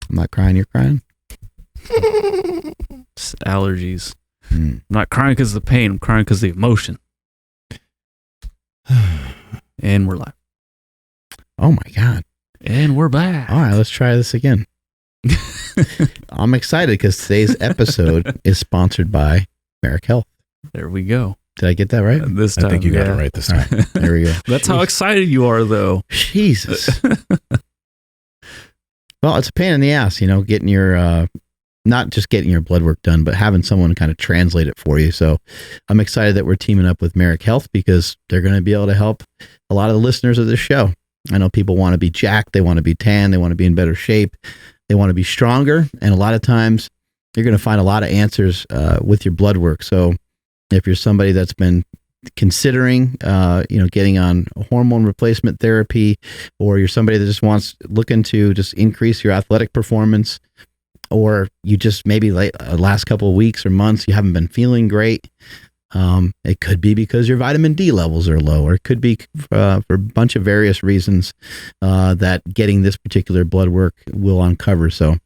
I'm not crying, you're crying? It's allergies. I'm not crying because of the pain. I'm crying because of the emotion. And we're live. Oh my God. And we're back. All right, let's try this again. I'm excited because today's episode is sponsored by Merrick Health. There we go. Did I get that right? This time, I think you got it right this time. Right, there we go. That's how excited you are, though. Jesus. Well, it's a pain in the ass, getting your, not just getting your blood work done, but having someone kind of translate it for you. So I'm excited that we're teaming up with Merrick Health because they're going to be able to help a lot of the listeners of this show. I know people want to be jacked. They want to be tan. They want to be in better shape. They want to be stronger. And a lot of times you're going to find a lot of answers with your blood work. So if you're somebody that's been considering, getting on hormone replacement therapy, or you're somebody that just looking to just increase your athletic performance, or you just maybe last couple of weeks or months, you haven't been feeling great. It could be because your vitamin D levels are low, or it could be for a bunch of various reasons that getting this particular blood work will uncover. So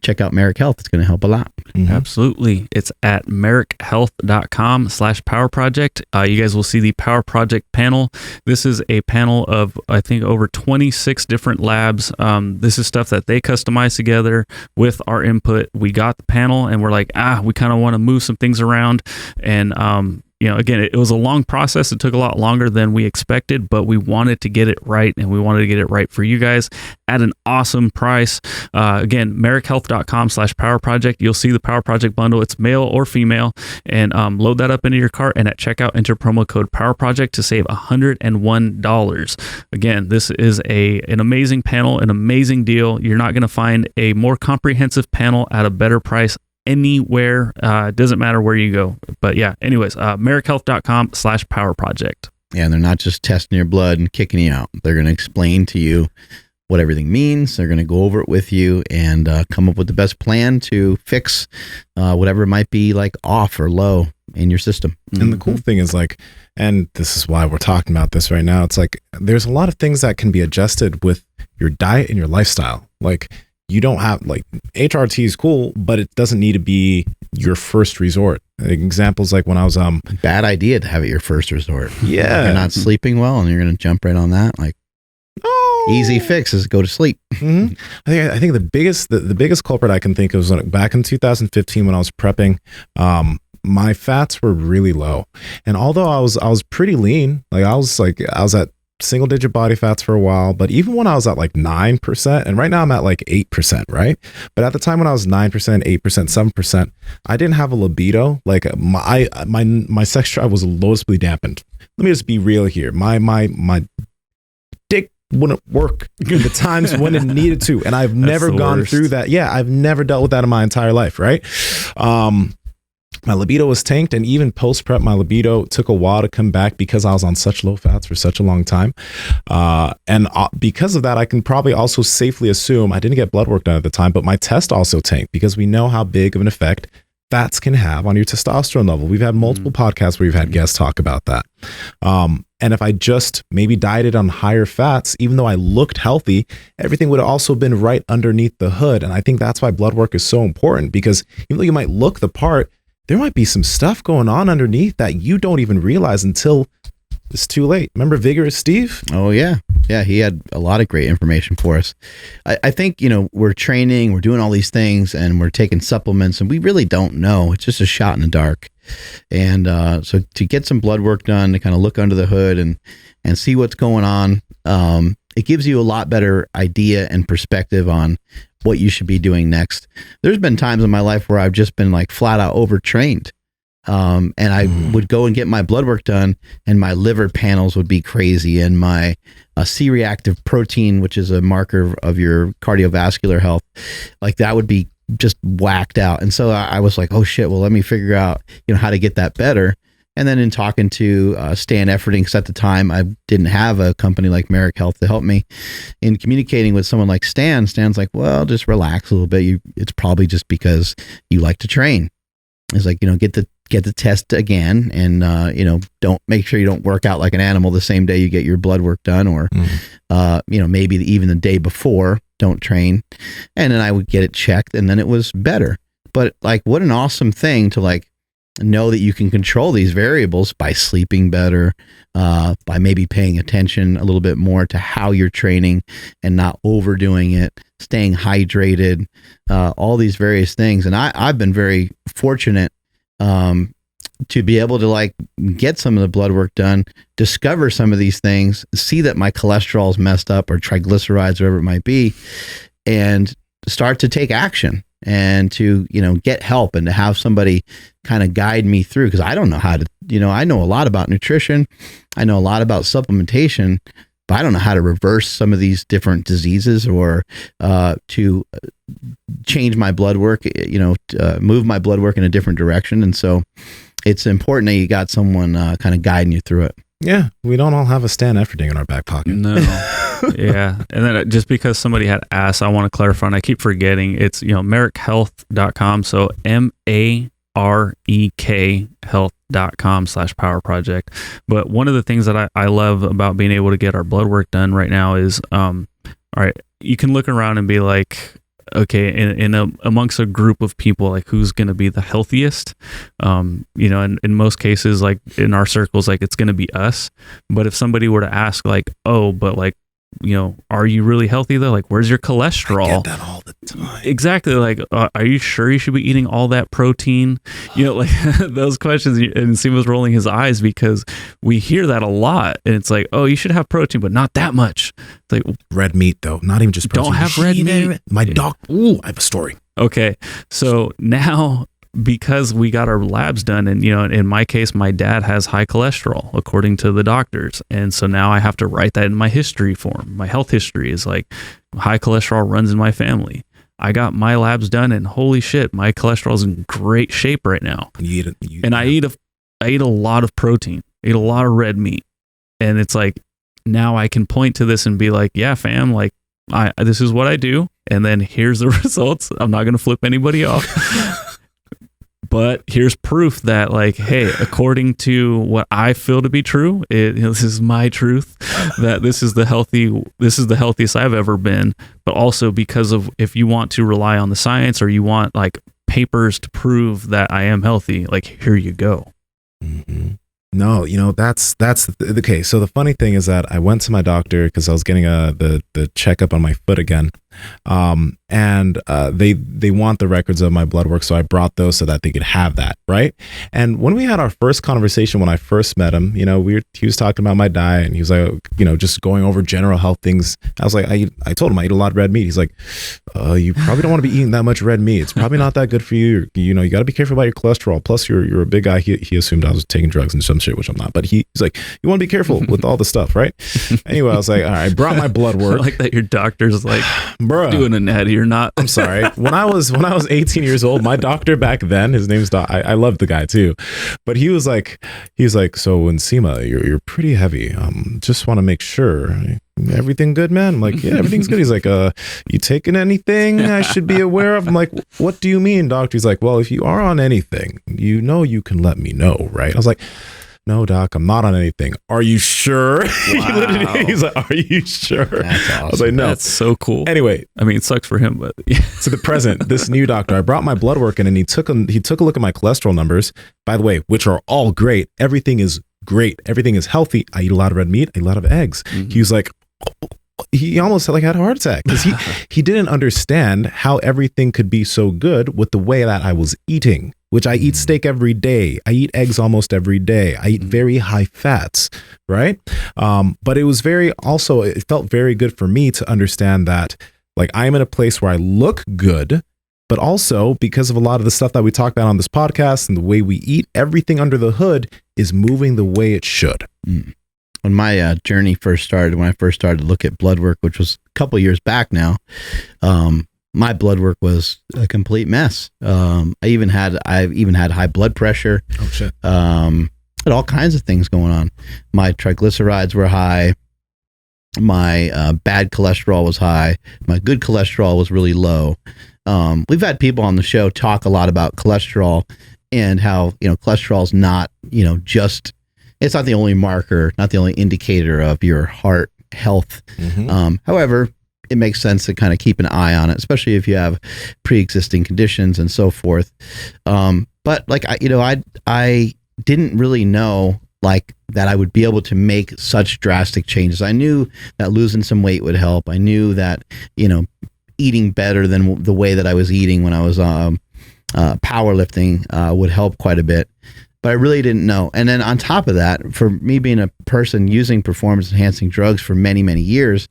check out Merrick Health. It's going to help a lot. Mm-hmm. Absolutely. It's at merrickhealth.com/power project. You guys will see the Power Project panel. This is a panel of, I think, over 26 different labs. This is stuff that they customize together with our input. We got the panel and we're like, we kind of want to move some things around. And, again, it was a long process. It took a lot longer than we expected, but we wanted to get it right, and we wanted to get it right for you guys at an awesome price. Again, merrickhealth.com/power project. You'll see the Power Project bundle. It's male or female, and load that up into your cart, and at checkout, enter promo code Power Project to save $101. Again, this is an amazing panel, an amazing deal. You're not going to find a more comprehensive panel at a better price anywhere. It doesn't matter where you go. But yeah, anyways, merrickhealth.com/power project. Yeah, and they're not just testing your blood and kicking you out. They're going to explain to you what everything means. They're going to go over it with you and come up with the best plan to fix whatever might be off or low in your system. And the cool thing is and this is why we're talking about this right now, it's there's a lot of things that can be adjusted with your diet and your lifestyle. You don't have HRT is cool, but it doesn't need to be your first resort. Examples when I was bad idea to have it your first resort. Yeah, you're not sleeping well, and you're going to jump right on that. Easy fix is go to sleep. Mm-hmm. I think the biggest culprit I can think of was back in 2015 when I was prepping. My fats were really low, and although I was pretty lean, I was at single digit body fats for a while, but even when I was at 9%, and right now I'm at 8%, right? But at the time when I was 9%, 8%, 7%, I didn't have a libido. My sex drive was noticeably dampened. Let me just be real here. My dick wouldn't work in the times when it needed to, and I've never gone through that. Yeah, I've never dealt with that in my entire life, right? My libido was tanked, and even post-prep, my libido took a while to come back because I was on such low fats for such a long time. And because of that, I can probably also safely assume I didn't get blood work done at the time, but my test also tanked because we know how big of an effect fats can have on your testosterone level. We've had multiple podcasts where we've had guests talk about that. And if I just maybe dieted on higher fats, even though I looked healthy, everything would have also been right underneath the hood. And I think that's why blood work is so important, because even though you might look the part, there might be some stuff going on underneath that you don't even realize until it's too late. Remember Vigorous Steve? Oh, yeah. Yeah, he had a lot of great information for us. I think, we're training, we're doing all these things, and we're taking supplements, and we really don't know. It's just a shot in the dark. And so to get some blood work done, to kind of look under the hood and see what's going on, it gives you a lot better idea and perspective on what you should be doing next. There's been times in my life where I've just been flat out overtrained. And I would go and get my blood work done, and my liver panels would be crazy, and my C-reactive protein, which is a marker of your cardiovascular health, that would be just whacked out. And so I was like, oh shit, well, let me figure out, how to get that better. And then in talking to Stan Efferding, because at the time I didn't have a company like Merrick Health to help me, in communicating with someone like Stan's like, well, just relax a little bit. It's probably just because you like to train. It's get the test again, and don't make sure you don't work out like an animal the same day you get your blood work done, or maybe even the day before, don't train. And then I would get it checked, and then it was better. But like, what an awesome thing to like know that you can control these variables by sleeping better, by maybe paying attention a little bit more to how you're training and not overdoing it, staying hydrated, all these various things. And I've been very fortunate to be able to like get some of the blood work done, discover some of these things, see that my cholesterol is messed up or triglycerides, whatever it might be, and start to take action and to, get help and to have somebody kind of guide me through. Because I don't know how to, I know a lot about nutrition. I know a lot about supplementation, but I don't know how to reverse some of these different diseases or to change my blood work, move my blood work in a different direction. And so it's important that you got someone kind of guiding you through it. Yeah, we don't all have a Stan Efferding in our back pocket. No. Yeah. And then just because somebody had asked, I want to clarify, and I keep forgetting, it's, marekhealth.com. So MAREK health.com/power project. But one of the things that I love about being able to get our blood work done right now is, all right, you can look around and be like, okay, amongst a group of people, like who's going to be the healthiest? And in most cases, like in our circles, like it's going to be us. But if somebody were to ask like, oh, but like, are you really healthy though? Like, where's your cholesterol? I get that all the time. Exactly. Like, are you sure you should be eating all that protein? Like those questions. And Nsima's rolling his eyes because we hear that a lot. And it's like, oh, you should have protein, but not that much. It's like red meat though, not even just protein. Don't have red meat. My doc. Ooh, I have a story. Okay. So now, because we got our labs done, and in my case, my dad has high cholesterol according to the doctors, and so now I have to write that in my history form. My health history is like high cholesterol runs in my family. I got my labs done, and holy shit, my cholesterol is in great shape right now. I eat a lot of protein, ate a lot of red meat, and it's like now I can point to this and be like, yeah, fam, like this is what I do, and then here's the results. I'm not gonna flip anybody off. But here's proof that, like, hey, according to what I feel to be true, this is my truth, that this is the healthiest I've ever been. But also because of, if you want to rely on the science or you want like papers to prove that I am healthy, like, here you go. Mm-hmm. No, that's okay. So the funny thing is that I went to my doctor because I was getting the checkup on my foot again. And they want the records of my blood work, so I brought those so that they could have that, right? And when we had our first conversation, when I first met him, he was talking about my diet, and he was like, just going over general health things. I was like, I told him I eat a lot of red meat. He's like, you probably don't want to be eating that much red meat. It's probably not that good for you. You got to be careful about your cholesterol. Plus, you're a big guy. He assumed I was taking drugs and some shit, which I'm not. But he's like, you want to be careful with all the stuff, right? Anyway, I was like, all right, I brought my blood work. I like that your doctor's like, bruh, doing a natty or not. I'm sorry. When I was 18 years old, my doctor back then, his name's I loved the guy too, but he was like, so Nsima, you're pretty heavy. Just want to make sure everything good, man. I'm like, yeah, everything's good. He's like, you taking anything I should be aware of? I'm like, what do you mean, doctor? He's like, well, if you are on anything, you can let me know, right? I was like, no, doc, I'm not on anything. Are you sure? Wow. He's like, are you sure? That's awesome. I was like, no. That's so cool. Anyway, I mean, it sucks for him, but yeah. To the present, this new doctor, I brought my blood work in, and he took a look at my cholesterol numbers, by the way, which are all great. Everything is great. Everything is healthy. I eat a lot of red meat. I eat a lot of eggs. Mm-hmm. He was like, he almost had a heart attack because he didn't understand how everything could be so good with the way that I was eating, which I eat steak every day. I eat eggs almost every day. I eat very high fats, right? But it felt very good for me to understand that, like, I'm in a place where I look good, but also because of a lot of the stuff that we talk about on this podcast and the way we eat, everything under the hood is moving the way it should. When my journey first started, when I first started to look at blood work, which was a couple years back now, my blood work was a complete mess. I've even had high blood pressure. Oh shit. Had all kinds of things going on. My triglycerides were high. My bad cholesterol was high. My good cholesterol was really low. We've had people on the show talk a lot about cholesterol and how, cholesterol is not, it's not the only marker, not the only indicator of your heart health. Mm-hmm. However, it makes sense to kind of keep an eye on it, especially if you have pre-existing conditions and so forth. But like I didn't really know like that I would be able to make such drastic changes. I knew that losing some weight would help. I knew that, eating better than the way that I was eating when I was powerlifting would help quite a bit. But I really didn't know. And then on top of that, for me being a person using performance enhancing drugs for many, many years,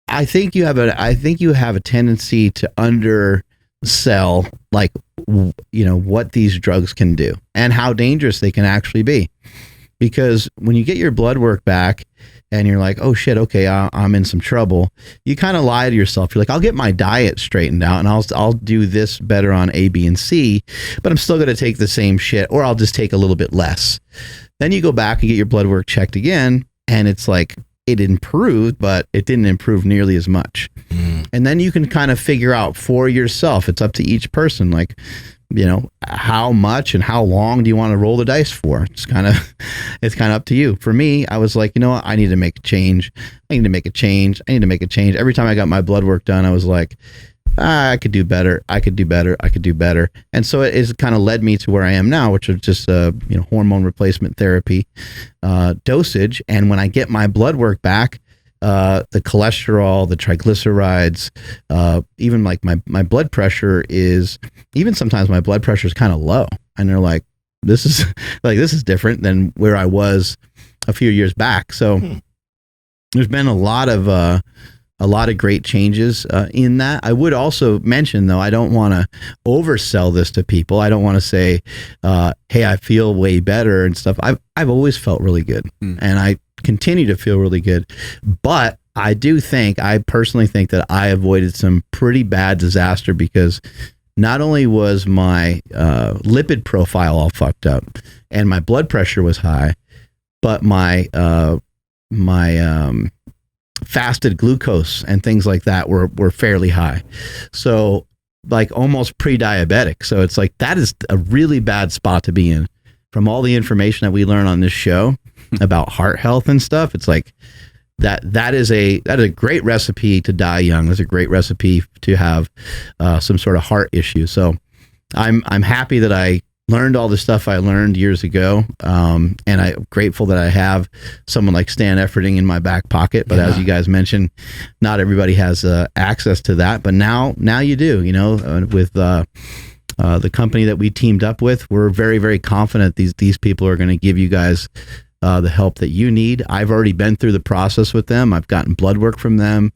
I think you have a tendency to undersell like what these drugs can do and how dangerous they can actually be. Because when you get your blood work back and you're like, oh shit, okay, I'm in some trouble, you kind of lie to yourself. You're like, I'll get my diet straightened out and I'll do this better on A, B, and C, but I'm still going to take the same shit, or I'll just take a little bit less. Then you go back and get your blood work checked again, and it's like it improved, but it didn't improve nearly as much. And then you can kind of figure out for yourself, it's up to each person, like, how much and how long do you want to roll the dice for? It's kind of up to you. For me, I was like, I need to make a change. I need to make a change. Every time I got my blood work done, I was like, I could do better. I could do better. And so it kind of led me to where I am now, which is just hormone replacement therapy dosage. And when I get my blood work back, the cholesterol, the triglycerides, even like my blood pressure sometimes my blood pressure is kind of low, and they're like, this is different than where I was a few years back. So there's been a lot of great changes in that. I would also mention, though, I don't want to oversell this to people. I don't want to say, hey, I feel way better and stuff. I've always felt really good, and I continue to feel really good. But I personally think that I avoided some pretty bad disaster, because not only was my lipid profile all fucked up and my blood pressure was high, but my fasted glucose and things like that were fairly high. So like almost pre-diabetic. So it's like, that is a really bad spot to be in. From all the information that we learn on this show about heart health and stuff, it's like that is a great recipe to die young. That's a great recipe to have some sort of heart issue. So I'm happy that I learned all the stuff I learned years ago. And I'm grateful that I have someone like Stan Efferding in my back pocket. But as you guys mentioned, not everybody has access to that. But now you do, with the company that we teamed up with, we're very, very confident these people are going to give you guys the help that you need. I've already been through the process with them. I've gotten blood work from them.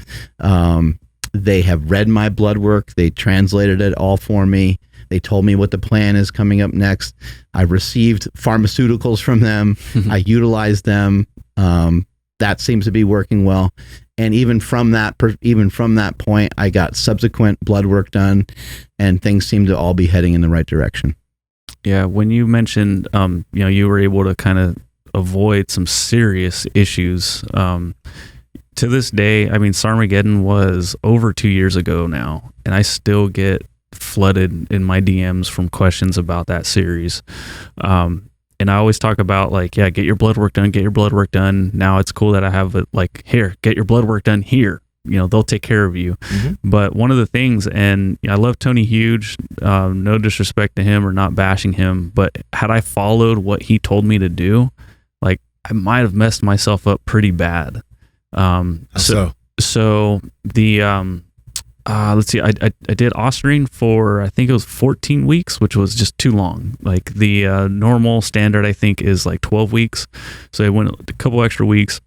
They have read my blood work. They translated it all for me. They told me what the plan is coming up next. I received pharmaceuticals from them. I utilized them. That seems to be working well. And even from that point, I got subsequent blood work done, and things seem to all be heading in the right direction. Yeah, when you mentioned, you were able to kind of avoid some serious issues. To this day, I mean, Sarmageddon was over 2 years ago now, and I still get flooded in my DMs from questions about that series. And I always talk about like, get your blood work done. Now it's cool that I have it like, here, get your blood work done here. They'll take care of you. But one of the things, and I love Tony Huge, no disrespect to him or not bashing him, but had I followed what he told me to do, like I might have messed myself up pretty bad. So the, let's see, I did Ostarine for, I think it was 14 weeks, which was just too long. Like the normal standard, I think, is like 12 weeks. So I went a couple extra weeks,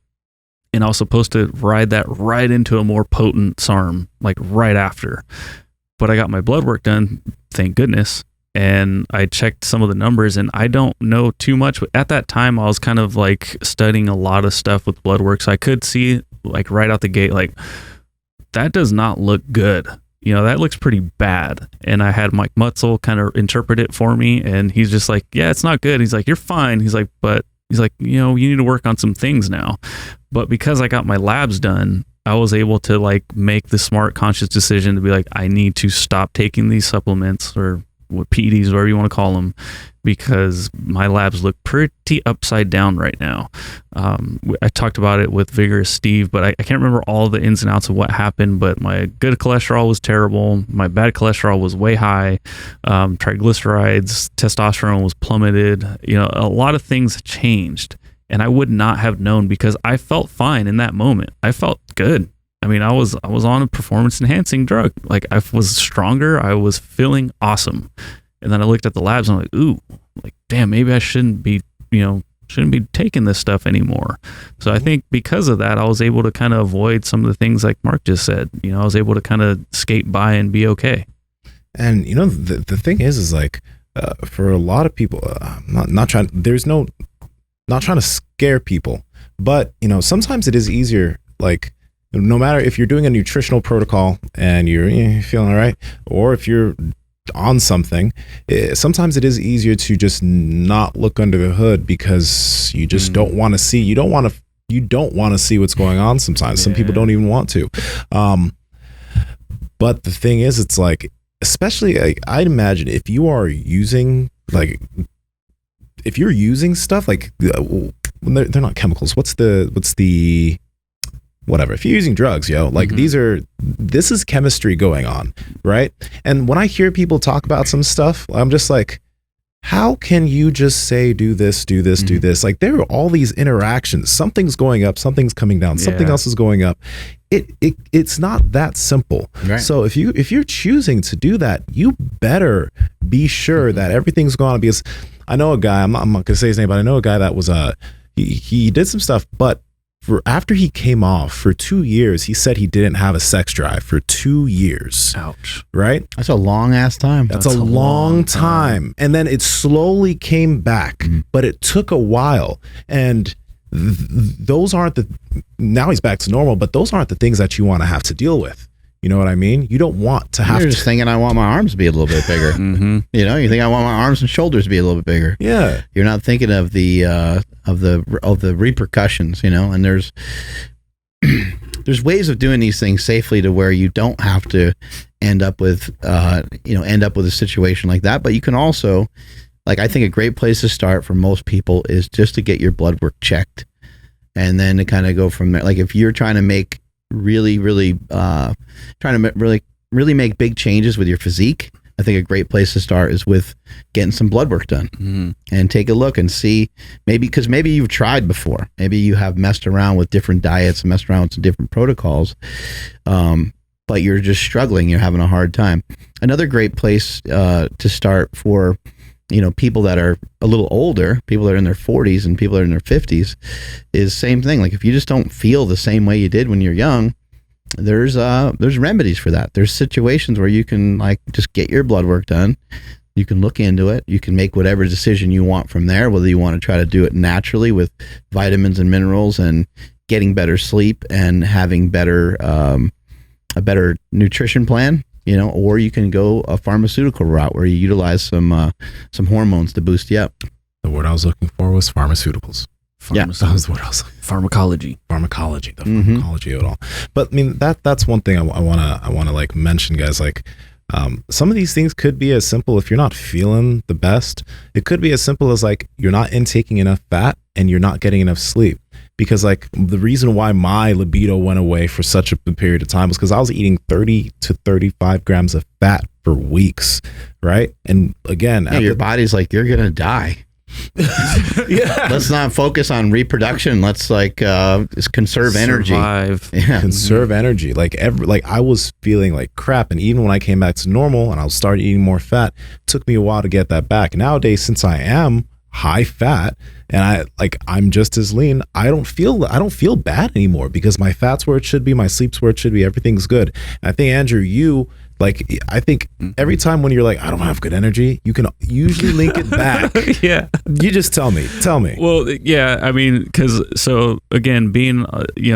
and I was supposed to ride that right into a more potent SARM, like right after. But I got my blood work done, thank goodness. And I checked some of the numbers, and I don't know too much, but at that time I was kind of like studying a lot of stuff with blood work. So I could see like right out the gate, like, that does not look good. That looks pretty bad. And I had Mike Mutzel kind of interpret it for me, and he's just like, yeah, it's not good. He's like, you're fine. He's like, you need to work on some things now. But because I got my labs done, I was able to like make the smart, conscious decision to be like, I need to stop taking these supplements or PEDs, whatever you want to call them, because my labs look pretty upside down right now. I talked about it with Vigorous Steve, but I can't remember all the ins and outs of what happened, but my good cholesterol was terrible. My bad cholesterol was way high. Triglycerides, testosterone was plummeted. A lot of things changed, and I would not have known because I felt fine in that moment. I felt good. I mean, I was on a performance enhancing drug. Like, I was stronger. I was feeling awesome. And then I looked at the labs and I'm like, ooh, like, damn, maybe I shouldn't be taking this stuff anymore. So I think because of that, I was able to kind of avoid some of the things like Mark just said. I was able to kind of skate by and be okay. And the thing is like, for a lot of people, not trying to scare people, but sometimes it is easier, like, no matter if you're doing a nutritional protocol and you're feeling all right, or if you're on something, sometimes it is easier to just not look under the hood because you just don't want to see. You don't want to see what's going on. Sometimes some people don't even want to. But the thing is, it's like, especially I'd imagine if you are using if you're using stuff like they're not chemicals. What's the whatever, if you're using drugs, like this is chemistry going on, right? And when I hear people talk about some stuff, I'm just like, how can you just say, do this, do this? Like, there are all these interactions. Something's going up, something's coming down, something else is going up. It's not that simple. Right. So if you're choosing to do that, you better be sure that everything's going on, because I know a guy, I'm not gonna say his name, but I know a guy that was he did some stuff, but after he came off for 2 years, he said he didn't have a sex drive for 2 years. Ouch. Right? That's a long ass time. That's a long time. And then it slowly came back, but it took a while. And those aren't now he's back to normal, but those aren't the things that you want to have to deal with. You know what I mean? You don't want to have You're just thinking, I want my arms to be a little bit bigger. You think I want my arms and shoulders to be a little bit bigger. Yeah. You're not thinking of the repercussions, and there's ways of doing these things safely to where you don't have to end up with a situation like that. But you can also, like, I think a great place to start for most people is just to get your blood work checked, and then to kind of go from there. Like, if you're trying to make really make big changes with your physique, I think a great place to start is with getting some blood work done and take a look and see, because maybe you've tried before, maybe you have messed around with different diets and messed around with some different protocols, but you're just struggling, you're having a hard time. Another great place to start for people that are a little older, people that are in their 40s and people that are in their 50s, is same thing. Like, if you just don't feel the same way you did when you're young, there's remedies for that. There's situations where you can, like, just get your blood work done. You can look into it. You can make whatever decision you want from there, whether you want to try to do it naturally with vitamins and minerals and getting better sleep and having a better nutrition plan, or you can go a pharmaceutical route where you utilize some hormones to boost you up. The word I was looking for was pharmaceuticals. Yeah, that was the word I was looking for. Pharmacology, the pharmacology of it all. But I mean, that's one thing I want to like mention, guys. Like, some of these things could be as simple, if you're not feeling the best, it could be as simple as, like, you're not intaking enough fat and you're not getting enough sleep. Because, like, the reason why my libido went away for such a period of time was because I was eating 30 to 35 grams of fat for weeks, right? And again, your body's like, you're gonna die. Let's not focus on reproduction. Let's just conserve energy. Conserve energy. Like, I was feeling like crap, and even when I came back to normal and I started eating more fat, it took me a while to get that back. Nowadays, since I am high fat and I'm just as lean, I don't feel bad anymore because my fat's where it should be, my sleep's where it should be, everything's good. And I think, Andrew, I think every time when you're like, I don't have good energy, you can usually link it back. Yeah. You just tell me. Well, yeah, I mean, so again, being,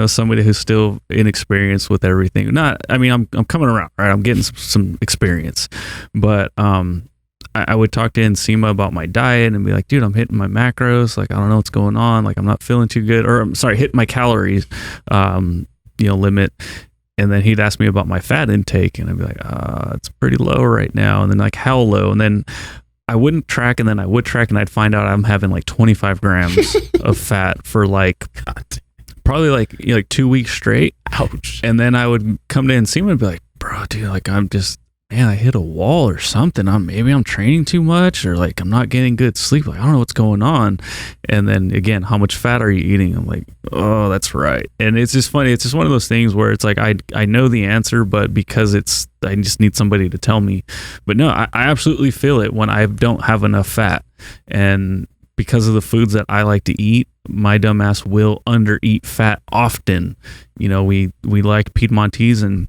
somebody who's still inexperienced with everything, I'm coming around, right? I'm getting some experience, but, I would talk to Nsima about my diet and be like, dude, I'm hitting my macros. Like, I don't know what's going on. Like, I'm not feeling too good, or I'm sorry, hitting my calories, limit. And then he'd ask me about my fat intake, and I'd be like, it's pretty low right now. And then like, how low? And then I wouldn't track, and then I would track, and I'd find out I'm having like 25 grams of fat for like probably like 2 weeks straight. Ouch. And then I would come to Nsima and be like, bro, dude, like I'm just, man, I hit a wall or something. Maybe I'm training too much, or like I'm not getting good sleep. Like I don't know what's going on. And then again, how much fat are you eating? I'm like, oh, that's right. And it's just funny. It's just one of those things where it's like I know the answer, but because I just need somebody to tell me. But no, I absolutely feel it when I don't have enough fat. And because of the foods that I like to eat, my dumbass will undereat fat often. You know, we like Piedmontese, and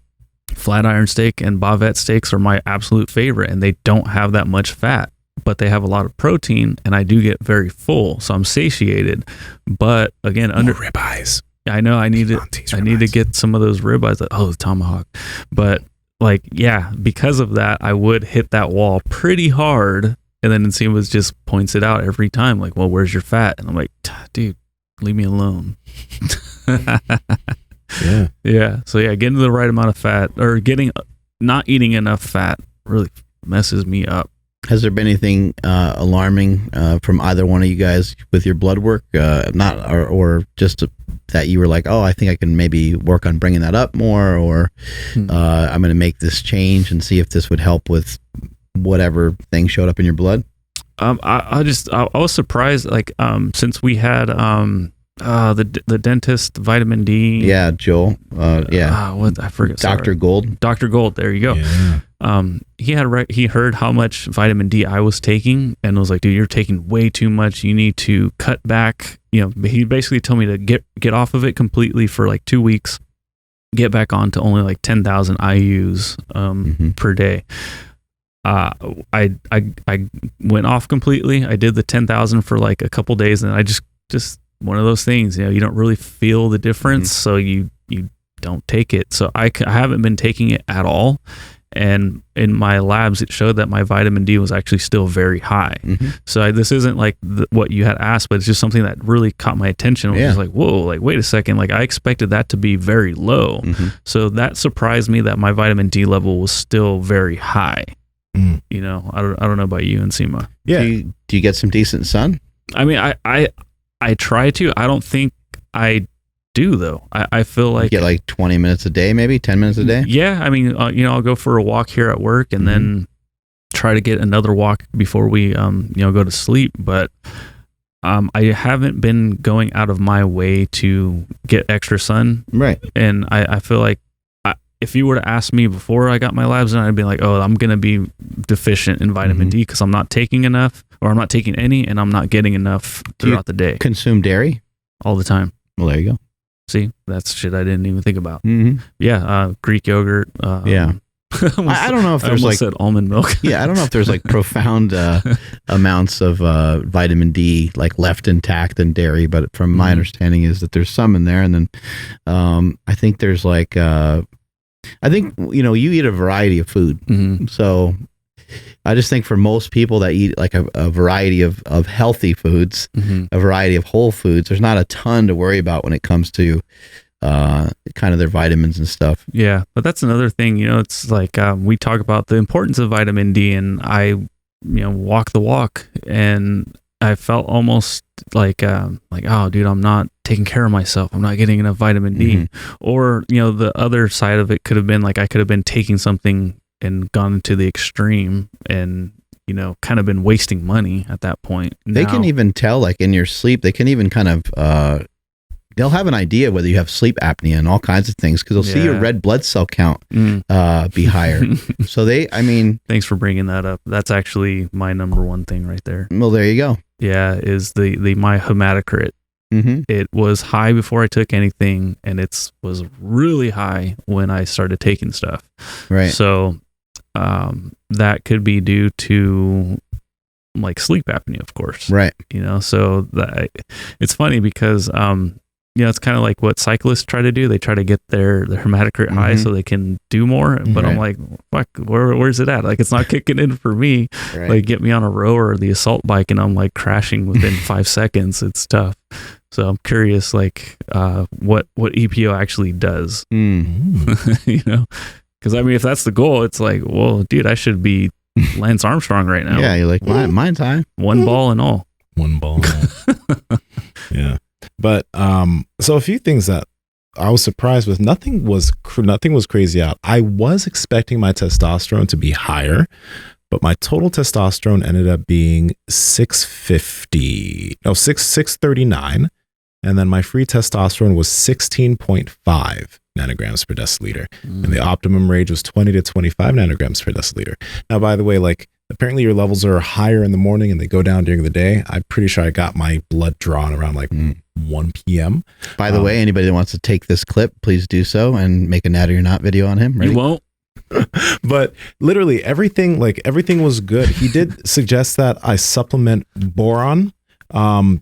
Flatiron steak and Bavette steaks are my absolute favorite, and they don't have that much fat, but they have a lot of protein, and I do get very full, so I'm satiated. But again, More ribeyes. I know I need to get some of those ribeyes. The tomahawk. But like, yeah, because of that, I would hit that wall pretty hard, and then Nsima just points it out every time, like, well, where's your fat? And I'm like, dude, leave me alone. Yeah. Yeah. So yeah, getting the right amount of fat, or not eating enough fat, really messes me up. Has there been anything alarming from either one of you guys with your blood work? Or just that you were like, oh, I think I can maybe work on bringing that up more, or I'm going to make this change and see if this would help with whatever thing showed up in your blood? I was surprised, like since we had the dentist, vitamin D. Yeah, Joel. What I forget. Dr. Gold. Dr. Gold. There you go. Yeah. He heard how much vitamin D I was taking, and was like, dude, you're taking way too much. You need to cut back. You know, he basically told me to get off of it completely for like 2 weeks, get back on to only like 10,000 IUs per day. I went off completely. I did the 10,000 for like a couple days, and I just one of those things, you know, you don't really feel the difference, so you don't take it. So I haven't been taking it at all, and in my labs it showed that my vitamin D was actually still very high. So this isn't like what you had asked, but it's just something that really caught my attention. It was like, whoa, like wait a second, like I expected that to be very low. So that surprised me that my vitamin D level was still very high. You know, I don't know about you, Nsima. Yeah. Do you get some decent sun? I mean, I try to. I don't think I do, though. I feel like you get like 20 minutes a day, maybe 10 minutes a day. Yeah, I mean, I'll go for a walk here at work, and then try to get another walk before we go to sleep. But I haven't been going out of my way to get extra sun. Right. And I feel like if you were to ask me before I got my labs done, I'd be like, oh, I'm going to be deficient in vitamin D because I'm not taking enough, or I'm not taking any, and I'm not getting enough throughout the day. Consume dairy? All the time. Well, there you go. See, that's shit I didn't even think about. Yeah. Greek yogurt. Yeah. I don't know if there's like said almond milk. Yeah, I don't know if there's like profound amounts of vitamin D like left intact in dairy, but from my understanding is that there's some in there, and then I think there's like I think you eat a variety of food, so I just think for most people that eat like a variety of healthy foods, a variety of whole foods, there's not a ton to worry about when it comes to kind of their vitamins and stuff. Yeah, but that's another thing, it's like we talk about the importance of vitamin D, and I walk the walk, and I felt almost like oh dude, I'm not taking care of myself, I'm not getting enough vitamin D. Or the other side of it could have been like I could have been taking something and gone to the extreme, and kind of been wasting money at that point. They can even tell, like in your sleep, they can even kind of they'll have an idea whether you have sleep apnea and all kinds of things, because they'll see your red blood cell count be higher. So thanks for bringing that up. That's actually my number one thing right there. Well, there you go. Yeah, is my hematocrit. It was high before I took anything, and it was really high when I started taking stuff. Right. So that could be due to like sleep apnea, of course. Right. So that it's funny because it's kind of like what cyclists try to do. They try to get their hematocrit high so they can do more. But I'm like, fuck, where's it at? Like, it's not kicking in for me. Right. Like, get me on a rower or the assault bike, and I'm like crashing within 5 seconds. It's tough. So I'm curious, like, what EPO actually does. Mm. Because I mean, if that's the goal, it's like, well, dude, I should be Lance Armstrong right now. Yeah, you're like, mine's high. One ball and all. One ball. Yeah. But so a few things that I was surprised with. Nothing was crazy out. I was expecting my testosterone to be higher, but my total testosterone ended up being 639, and then my free testosterone was 16.5 nanograms per deciliter, and the optimum range was 20 to 25 nanograms per deciliter. Now, by the way, like, apparently your levels are higher in the morning and they go down during the day. I'm pretty sure I got my blood drawn around like 1 p.m. By the way, anybody that wants to take this clip, please do so and make a Natty or Not video on him. Ready? You won't. But literally everything was good. He did suggest that I supplement boron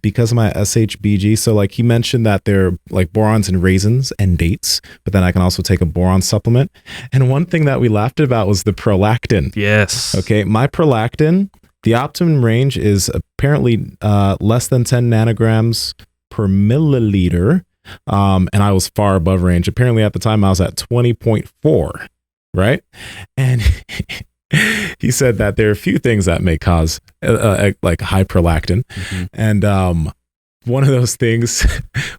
because of my SHBG. So like he mentioned that there are like borons in raisins and dates, but then I can also take a boron supplement. And one thing that we laughed about was the prolactin. Yes. Okay. My prolactin, the optimum range is apparently less than 10 nanograms per milliliter. And I was far above range. Apparently at the time I was at 20.4. Right. And he said that there are a few things that may cause like high prolactin. And one of those things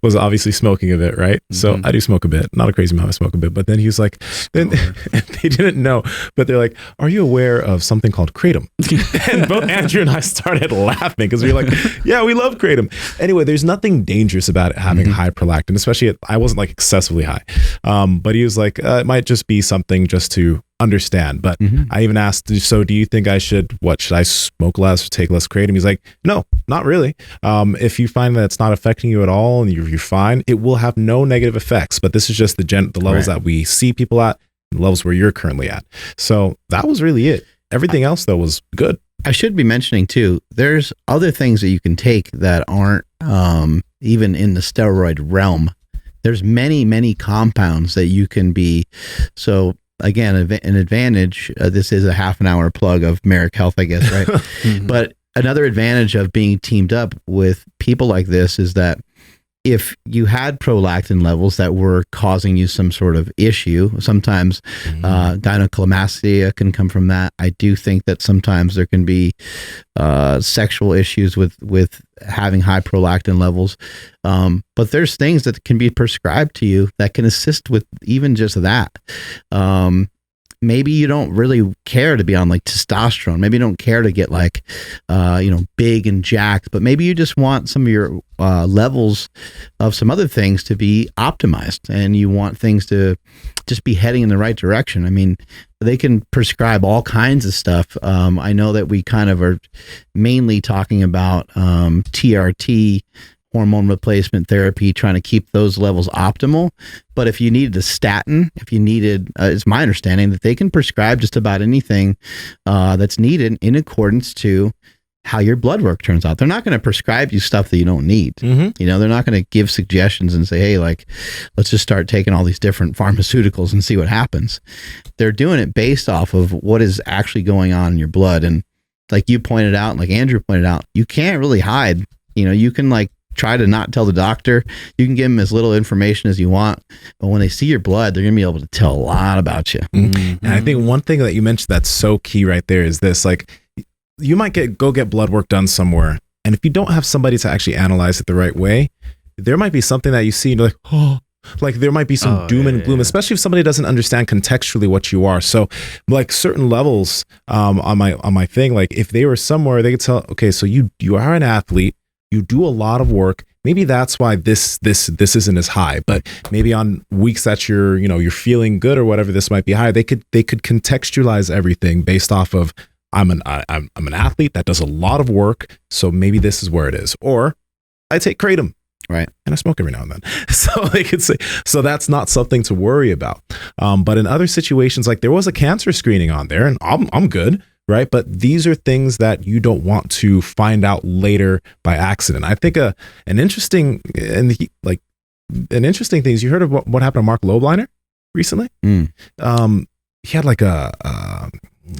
was obviously smoking a bit. Right. So I do smoke a bit, not a crazy amount. I smoke a bit. But then he was like, then they didn't know, but they're like, are you aware of something called Kratom? And both Andrew and I started laughing because we were like, yeah, we love Kratom. Anyway, there's nothing dangerous about it having high prolactin, especially I wasn't like excessively high. But he was like, it might just be something just to understand. But I even asked, so do you think should I smoke less or take less Kratom? He's like, no, not really. If you find that it's not affecting you at all and you're fine, it will have no negative effects. But this is just the levels that we see people at, the levels where you're currently at. So that was really it. Everything else though was good. I should be mentioning too, there's other things that you can take that aren't even in the steroid realm. There's many compounds that you can be. So again, an advantage, this is a half an hour plug of Merrick Health, I guess, right? But another advantage of being teamed up with people like this is that if you had prolactin levels that were causing you some sort of issue, sometimes gynecomastia can come from that. I do think that sometimes there can be sexual issues with having high prolactin levels. But there's things that can be prescribed to you that can assist with even just that. Maybe you don't really care to be on like testosterone. Maybe you don't care to get like, big and jacked, but maybe you just want some of your levels of some other things to be optimized and you want things to just be heading in the right direction. I mean, they can prescribe all kinds of stuff. I know that we kind of are mainly talking about TRT, hormone replacement therapy, trying to keep those levels optimal. But if you needed a statin, it's my understanding that they can prescribe just about anything that's needed in accordance to how your blood work turns out. They're not going to prescribe you stuff that you don't need. They're not going to give suggestions and say, hey, like, let's just start taking all these different pharmaceuticals and see what happens. They're doing it based off of what is actually going on in your blood. And like you pointed out, and like Andrew pointed out, you can't really hide. You can like try to not tell the doctor. You can give them as little information as you want, but when they see your blood, they're going to be able to tell a lot about you. And I think one thing that you mentioned that's so key right there is this, like, you might go get blood work done somewhere, and if you don't have somebody to actually analyze it the right way, there might be something that you see and you're like, oh, like there might be some doom and gloom, especially if somebody doesn't understand contextually what you are. So like certain levels on my thing, like if they were somewhere, they could tell, okay, so you are an athlete, you do a lot of work. Maybe that's why this isn't as high, but maybe on weeks that you're feeling good or whatever, this might be high. They could contextualize everything based off of I'm an athlete that does a lot of work, so maybe this is where it is. Or I take Kratom, right, and I smoke every now and then. So they could say, so that's not something to worry about. But in other situations, like there was a cancer screening on there, and I'm good. Right. But these are things that you don't want to find out later by accident. I think an interesting thing is you heard of what happened to Mark Lobliner recently. He had like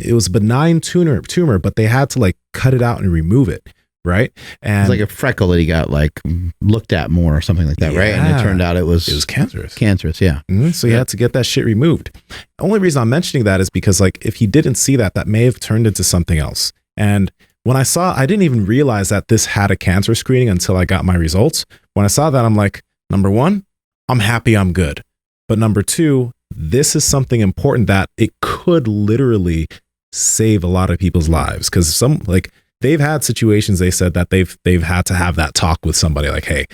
it was a benign tumor, but they had to like cut it out and remove it. right? And it's like a freckle that he got like looked at more or something like that, right? And it turned out it was cancerous. Cancerous, yeah. So he had to get that shit removed. The only reason I'm mentioning that is because like if he didn't see that, that may have turned into something else. And when I didn't even realize that this had a cancer screening until I got my results. When I saw that, I'm like, number one, I'm happy I'm good. But number two, this is something important that it could literally save a lot of people's lives. Because some like they've had situations, they said that they've had to have that talk with somebody like, hey,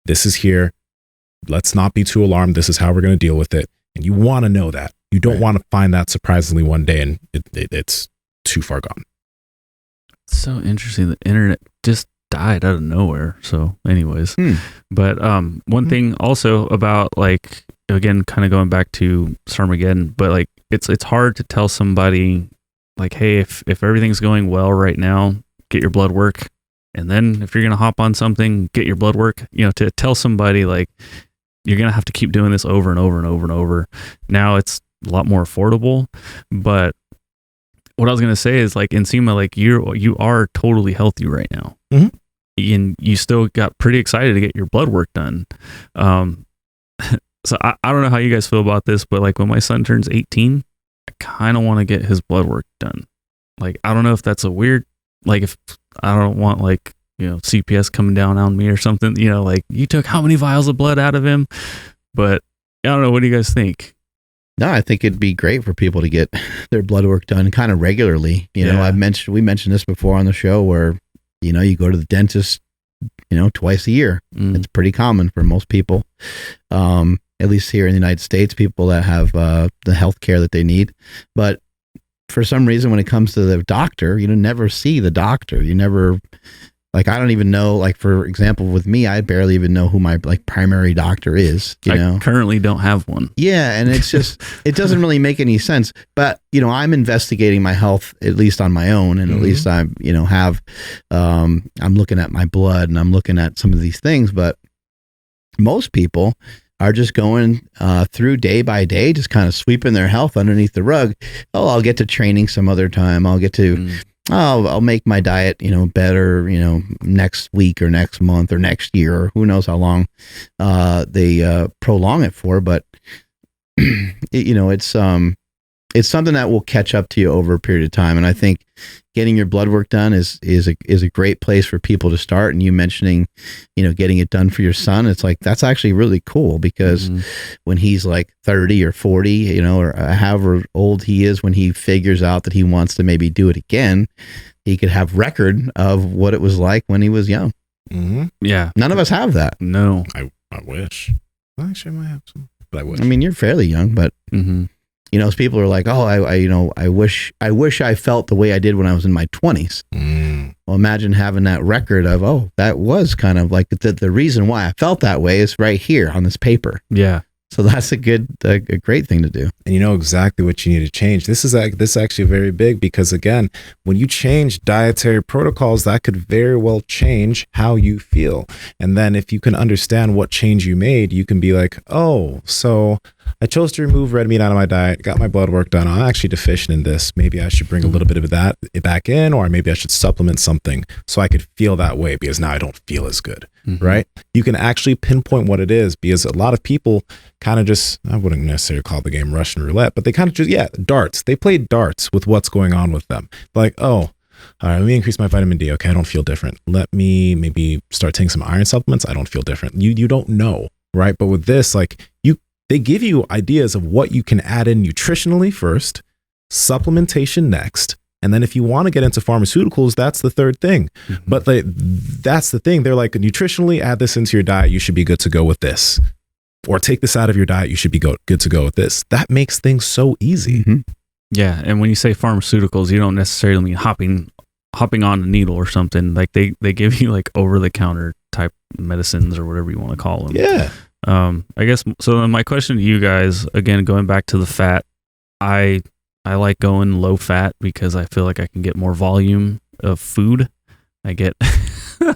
this is here. Let's not be too alarmed. This is how we're going to deal with it. And you want to know that. You don't want to find that surprisingly one day and it's too far gone. So interesting. The internet just died out of nowhere. So anyways, but one thing also about like, again, kind of going back to Sarmageddon, but like it's hard to tell somebody like, hey, if everything's going well right now, get your blood work. And then if you're going to hop on something, get your blood work, you know, to tell somebody like, you're going to have to keep doing this over and over and over and over. Now it's a lot more affordable, but what I was going to say is like Nsima, like you are totally healthy right now. And you still got pretty excited to get your blood work done. So I don't know how you guys feel about this, but like when my son turns 18, I kind of want to get his blood work done. Like, I don't know if that's a weird, like if I don't want like, you know, CPS coming down on me or something, you know, like you took how many vials of blood out of him? But I don't know. What do you guys think? No, I think it'd be great for people to get their blood work done kind of regularly. You know, we mentioned this before on the show where, you know, you go to the dentist, you know, twice a year. It's pretty common for most people. At least here in the United States, people that have the health care that they need. But for some reason, when it comes to the doctor, you never see the doctor. You never, like, I don't even know, like, for example, with me, I barely even know who my like primary doctor is. You know, currently don't have one. Yeah. And it's just, it doesn't really make any sense. But, you know, I'm investigating my health, at least on my own. And at least I, you know, I'm looking at my blood and I'm looking at some of these things. But most people are just going through day by day, just kind of sweeping their health underneath the rug. Oh, I'll get to training some other time. I'll get to, I'll make my diet, you know, better, you know, next week or next month or next year, or who knows how long they prolong it for. But, you know, it's something that will catch up to you over a period of time. And I think getting your blood work done is a great place for people to start. And you mentioning, you know, getting it done for your son, it's like, that's actually really cool because when he's like 30 or 40, you know, or however old he is, when he figures out that he wants to maybe do it again, he could have record of what it was like when he was young. Yeah. None of us have that. No. I wish. Well, actually, I might have some, but I wish. I mean, you're fairly young, but you know, people are like, oh, I wish I felt the way I did when I was in my 20s. Well, imagine having that record of, oh, that was kind of like the reason why I felt that way is right here on this paper. Yeah. So that's a great thing to do. And you know exactly what you need to change. This is actually very big because, again, when you change dietary protocols, that could very well change how you feel. And then if you can understand what change you made, you can be like, oh, so I chose to remove red meat out of my diet, got my blood work done. I'm actually deficient in this. Maybe I should bring a little bit of that back in, or maybe I should supplement something so I could feel that way because now I don't feel as good, right? You can actually pinpoint what it is because a lot of people kind of just, I wouldn't necessarily call the game Russian roulette, but they kind of just, darts. They play darts with what's going on with them. Like, oh, all right, let me increase my vitamin D. Okay, I don't feel different. Let me maybe start taking some iron supplements. I don't feel different. You don't know, right? But with this, like they give you ideas of what you can add in nutritionally first, supplementation next, and then if you want to get into pharmaceuticals, that's the third thing. But that's the thing. They're like, nutritionally, add this into your diet. You should be good to go with this. Or take this out of your diet. You should be good to go with this. That makes things so easy. Yeah, and when you say pharmaceuticals, you don't necessarily mean hopping on a needle or something. Like they give you like over-the-counter type medicines or whatever you want to call them. Yeah. I guess so. My question to you guys, again, going back to the fat, I like going low fat because I feel like I can get more volume of food. I get,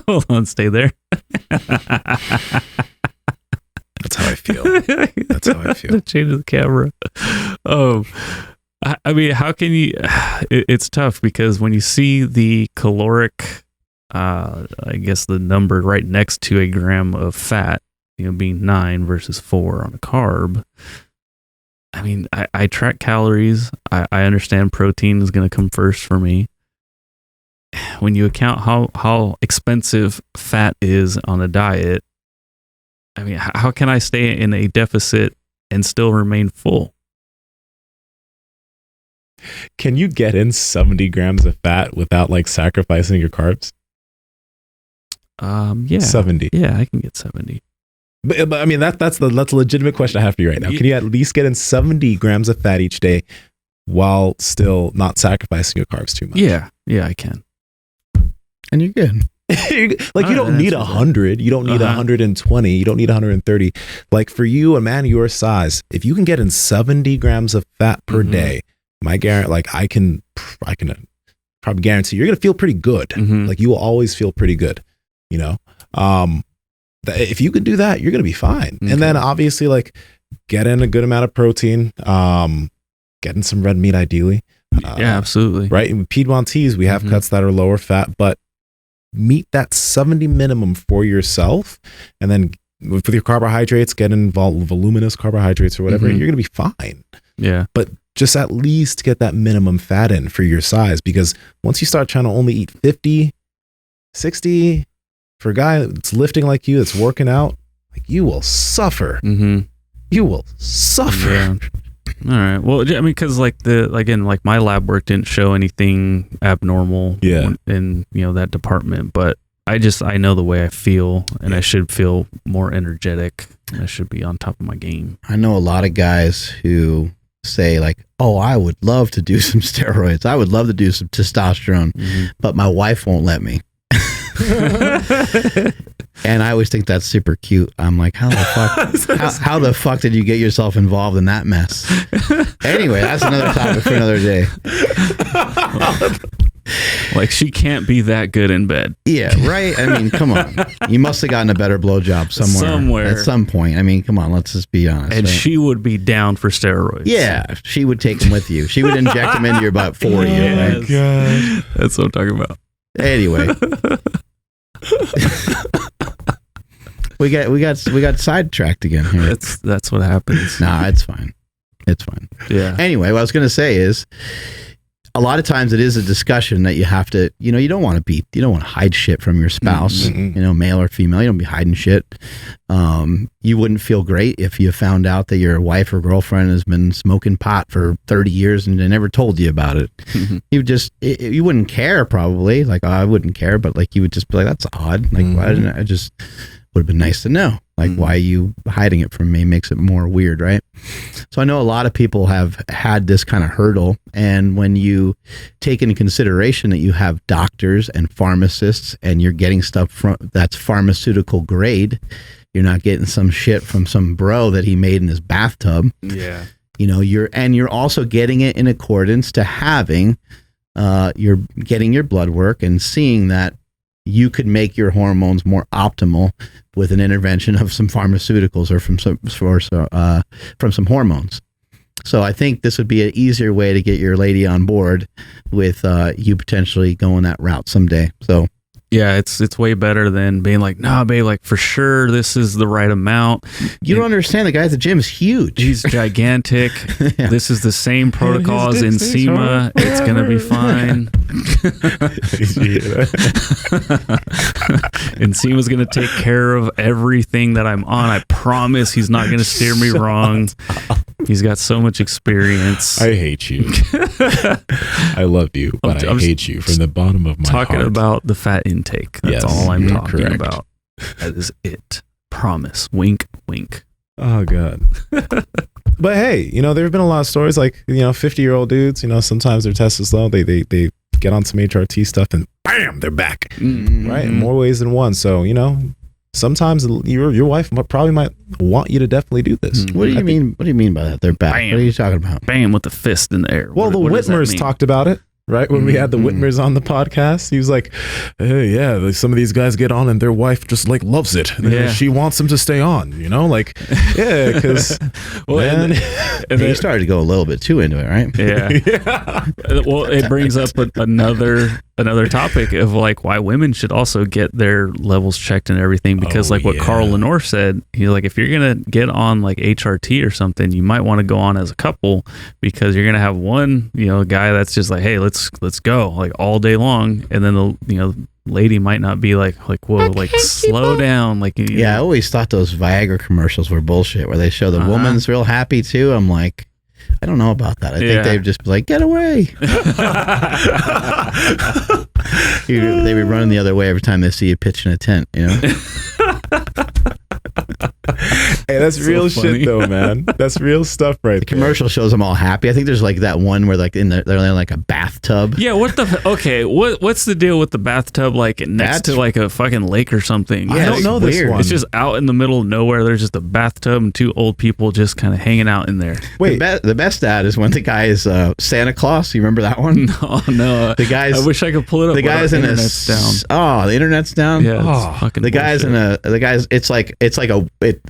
hold on, stay there. That's how I feel. That's how I feel. Change the camera. I mean, how can you, it's tough because when you see the caloric I guess the number right next to a gram of fat, being 9 versus 4 on a carb. I mean, I track calories. I understand protein is going to come first for me. When you account how expensive fat is on a diet, I mean, how can I stay in a deficit and still remain full? Can you get in 70 grams of fat without like sacrificing your carbs? Yeah. 70. Yeah, I can get 70. But I mean, that's a legitimate question I have for you right now. Can you at least get in 70 grams of fat each day while still not sacrificing your carbs too much? Yeah, I can. And you're good. Like, you don't need 100. You don't need 120. You don't need 130. Like, for you, a man your size, if you can get in 70 grams of fat per day, I can probably guarantee you're going to feel pretty good. Like, you will always feel pretty good, if you could do that, you're going to be fine. Okay. And then obviously, like, get in a good amount of protein, get in some red meat, ideally. Yeah, absolutely. Right. And with Piedmontese, we have cuts that are lower fat, but meet that 70 minimum for yourself. And then with your carbohydrates, get in voluminous carbohydrates or whatever, you're going to be fine. Yeah. But just at least get that minimum fat in for your size, because once you start trying to only eat 50, 60, for a guy that's lifting like you, that's working out, like, you will suffer. You will suffer. Yeah. All right. Well, I mean, because like my lab work didn't show anything abnormal in that department, but I know the way I feel, and I should feel more energetic. I should be on top of my game. I know a lot of guys who say like, oh, I would love to do some steroids. I would love to do some testosterone, but my wife won't let me. And I always think that's super cute. I'm like, how the fuck did you get yourself involved in that mess? Anyway, that's another topic for another day. Like, she can't be that good in bed. Yeah, right? I mean, come on. You must have gotten a better blowjob somewhere. At some point. I mean, come on, let's just be honest. And she would be down for steroids. Yeah, she would take them with you. She would inject them into your butt for you. Yes. Right? God. That's what I'm talking about. Anyway. we got sidetracked again here. That's what happens. Nah, it's fine. It's fine. Yeah. Anyway, what I was going to say is, a lot of times it is a discussion that you have to, you don't want to hide shit from your spouse, male or female. You don't be hiding shit. You wouldn't feel great if you found out that your wife or girlfriend has been smoking pot for 30 years and they never told you about it. You wouldn't care, probably. Like, I wouldn't care, but like, you would just be like, that's odd. Like, why didn't I just, would have been nice to know. Like, why are you hiding it from me? Makes it more weird, right? So I know a lot of people have had this kind of hurdle. And when you take into consideration that you have doctors and pharmacists and you're getting stuff that's pharmaceutical grade, you're not getting some shit from some bro that he made in his bathtub. Yeah. You're also getting it in accordance to having, you're getting your blood work and seeing that you could make your hormones more optimal with an intervention of some pharmaceuticals or from some hormones. So I think this would be an easier way to get your lady on board with you potentially going that route someday. So yeah, it's way better than being like, nah, babe, like, for sure this is the right amount. You don't understand. The guy at the gym is huge. He's gigantic. Yeah. This is the same protocol as Nsima. It's gonna be fine. Nsima's gonna take care of everything that I'm on. I promise he's not gonna steer me wrong. He's got so much experience. I hate you. I love you, but I hate you from the bottom of my heart. Talking about the fat intake. That's all I'm talking about. That is it. Promise. Wink, wink. Oh, God. But hey, there have been a lot of stories like, 50-year-old dudes, sometimes their test is low. They get on some HRT stuff and bam, they're back. Right? In more ways than one. So, sometimes your wife probably might want you to definitely do this. What do you mean? What do you mean by that? They're back. Bam. What are you talking about? Bam, with the fist in the air. Well, the Whitmers talked about it, right? When we had the Whitmers on the podcast, he was like, hey, yeah, some of these guys get on and their wife just like loves it. Yeah. She wants them to stay on, like, yeah, because and you started to go a little bit too into it, right? Yeah. Yeah. Well, it brings up another another topic of like why women should also get their levels checked and everything, because like what Carl Lenore said, he's like, if you're gonna get on like HRT or something, you might want to go on as a couple, because you're gonna have one, guy that's just like, hey, let's go like all day long, and then the lady might not be like whoa, like slow down, like I always thought those Viagra commercials were bullshit, where they show the woman's real happy too. I'm like, I don't know about that. I think they'd just be like, get away. They'd be running the other way every time they see you pitching a tent, Hey, that's real shit though, man. That's real stuff, right? The commercial shows them all happy. I think there's like that one where like they're in like a bathtub. Yeah, what's the deal with the bathtub like next to like a fucking lake or something? I don't know this one. It's just out in the middle of nowhere. There's just a bathtub and two old people just kind of hanging out in there. Wait, the best ad is when the guy is Santa Claus. You remember that one? No. The guy's. I wish I could pull it up. The guy's in internet's down. Oh, the internet's down. Yeah, it's fucking the guy's bullshit. the guy's. It's like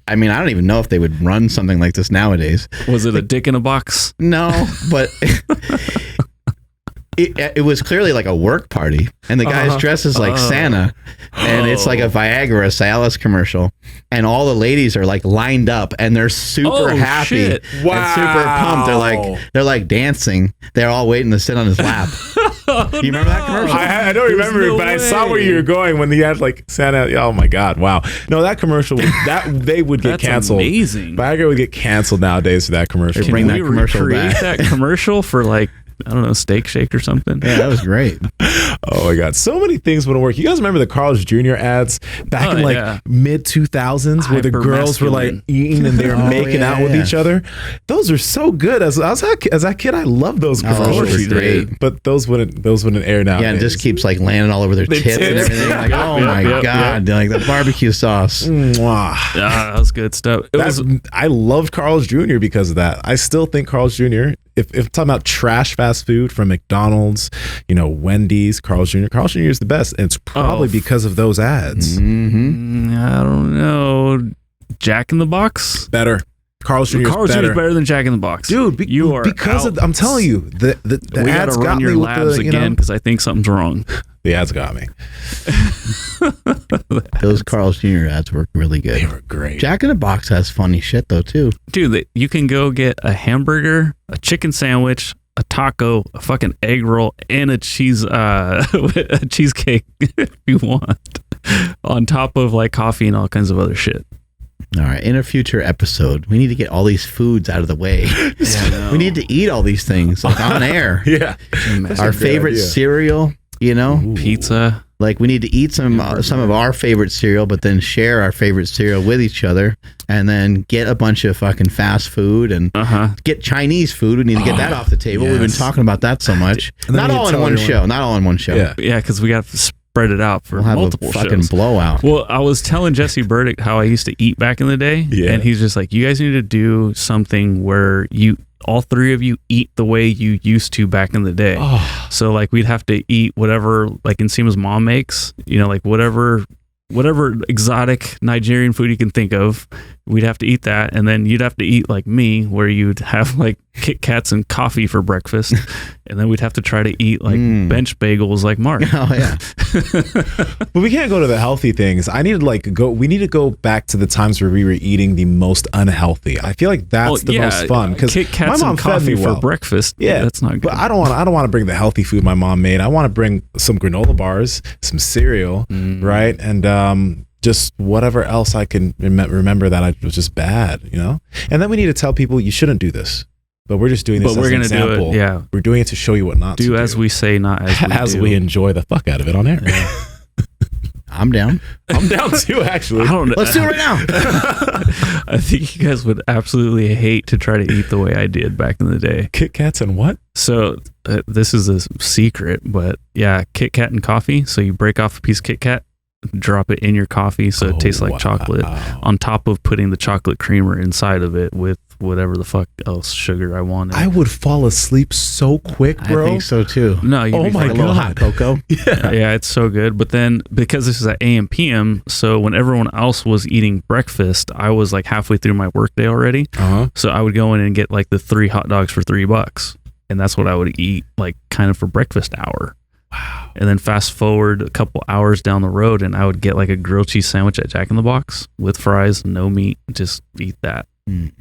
I mean, I don't even know if they would run something like this nowadays. Was it a dick in a box? No, but it was clearly like a work party, and the guy's dressed as like Santa, and it's like a Viagra, a Cialis commercial, and all the ladies are like lined up, and they're super happy, and super pumped. They're like dancing. They're all waiting to sit on his lap. You remember that commercial? I don't remember it, but I saw where you were going when he had like Santa. Oh my God! Wow. No, that commercial they would get canceled. Amazing. Viagra would get canceled nowadays for that commercial. Bring that commercial back. That commercial for like, I don't know, Steak Shake or something. Yeah, that was great. Oh my God. So many things would work. You guys remember the Carl's Jr. ads back in like mid 2000s where the girls were like eating and they were making out with each other? Those are so good. As a kid, I loved those commercials. Great. But those wouldn't air now. Yeah, and it just keeps like landing all over their tits and everything. Like, oh my God. Like the barbecue sauce. That was good stuff. I loved Carl's Jr. because of that. I still think Carl's Jr., if I'm talking about trash fast food from McDonald's, Wendy's, Carl's Jr. is the best. And it's probably because of those ads. Mm-hmm. I don't know. Jack in the Box? Better. Carl's Jr. is better than Jack in the Box. Dude, I'm telling you, the we ads gotta run got your me labs with again because I think something's wrong. The ads got me. Those Carl's Jr. ads work really good. They were great. Jack in the Box has funny shit though too. Dude, you can go get a hamburger, a chicken sandwich, a taco, a fucking egg roll, and a cheesecake if you want, on top of like coffee and all kinds of other shit. All right, in a future episode, we need to get all these foods out of the way. We need to eat all these things like on air. Yeah. Our favorite cereal, pizza. Like we need to eat some of our favorite cereal, but then share our favorite cereal with each other, and then get a bunch of fucking fast food and get Chinese food. We need to get that off the table. We've been talking about that so much. Not all in one show. Not all in one show. Yeah, because we got to spread it out for multiple fucking shows. Blowout. Well, I was telling Jesse Burdick how I used to eat back in the day, and he's just like, you guys need to do something where all three of you eat the way you used to back in the day. So like we'd have to eat whatever like Nsima's mom makes, like whatever exotic Nigerian food you can think of. We'd have to eat that, and then you'd have to eat like me, where you'd have like Kit Kats and coffee for breakfast, and then we'd have to try to eat like bench bagels like Mark. Oh yeah. But we can't go to the healthy things. We need to go back to the times where we were eating the most unhealthy. I feel like that's the most fun, because Kit Kats my mom and coffee fed me for breakfast. Yeah, that's not good. But I don't want to bring the healthy food my mom made. I want to bring some granola bars, some cereal, right, and just whatever else I can remember that was just bad, And then we need to tell people you shouldn't do this. But we're just doing this as an example. Do it, We're doing it to show you what not to do. Do as we say, not as we do. As we enjoy the fuck out of it on air. Yeah. I'm down. I'm down too, actually. I don't know. Let's do it right now. I think you guys would absolutely hate to try to eat the way I did back in the day. Kit Kats and what? So this is a secret, but yeah, Kit Kat and coffee. So you break off a piece of Kit Kat, drop it in your coffee so it tastes like chocolate, on top of putting the chocolate creamer inside of it with whatever the fuck else sugar I wanted. I would fall asleep so quick, bro. I think so too. No, oh my God. A little hot cocoa. Yeah, it's so good. But then because this is at AM PM, so when everyone else was eating breakfast, I was like halfway through my workday already. So I would go in and get like the 3 hot dogs for $3, and that's what I would eat like kind of for breakfast hour. Wow. And then fast forward a couple hours down the road, and I would get like a grilled cheese sandwich at Jack in the Box with fries, no meat, just eat that.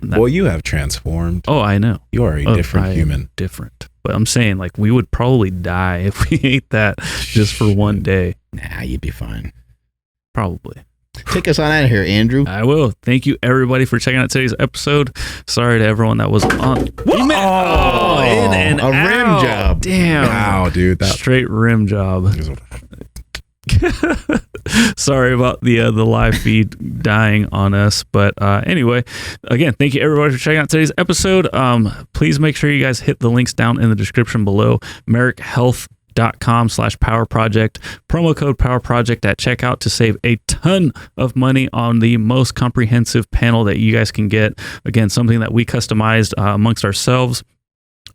Well, you have transformed. Oh, I know. You are a different human. Different. But I'm saying, like, we would probably die if we ate that just for one day. Nah, you'd be fine. Probably. Take us on out of here, Andrew. I will. Thank you, everybody, for checking out today's episode. Sorry to everyone that was on. In and a out. rim job. Damn. Wow, dude. That Straight rim job. Sorry about the live feed dying on us, but anyway, again, thank you everybody for checking out today's episode. Please make sure you guys hit the links down in the description below. merrickhealth.com/power project, promo code power project at checkout to save a ton of money on the most comprehensive panel that you guys can get. Again, something that we customized amongst ourselves,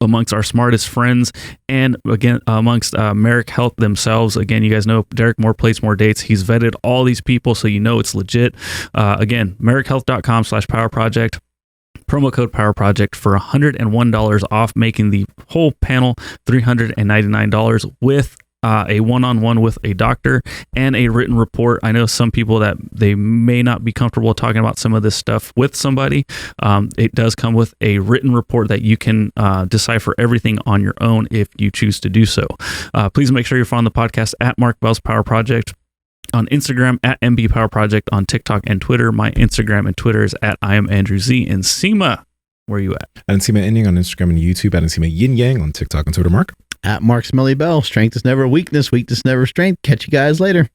amongst our smartest friends, and again amongst Merrick Health themselves. Again, you guys know Derek More Plates More Dates. He's vetted all these people, so you know it's legit. Again, merrickhealth.com/power project, promo code power project for $101 off, making the whole panel $399 with a one-on-one with a doctor and a written report. I know some people that they may not be comfortable talking about some of this stuff with somebody. It does come with a written report that you can decipher everything on your own if you choose to do so. Please make sure you're following the podcast at Mark Bell's Power Project, on Instagram at MB Power Project, on TikTok and Twitter. My Instagram and Twitter is at I am Andrew Z. Nsima, where are you at? Nsima Inyang on Instagram and YouTube, at Nsima Inyang on TikTok and Twitter. Mark? At Mark Smelly Bell. Strength is never weakness. Weakness never strength. Catch you guys later.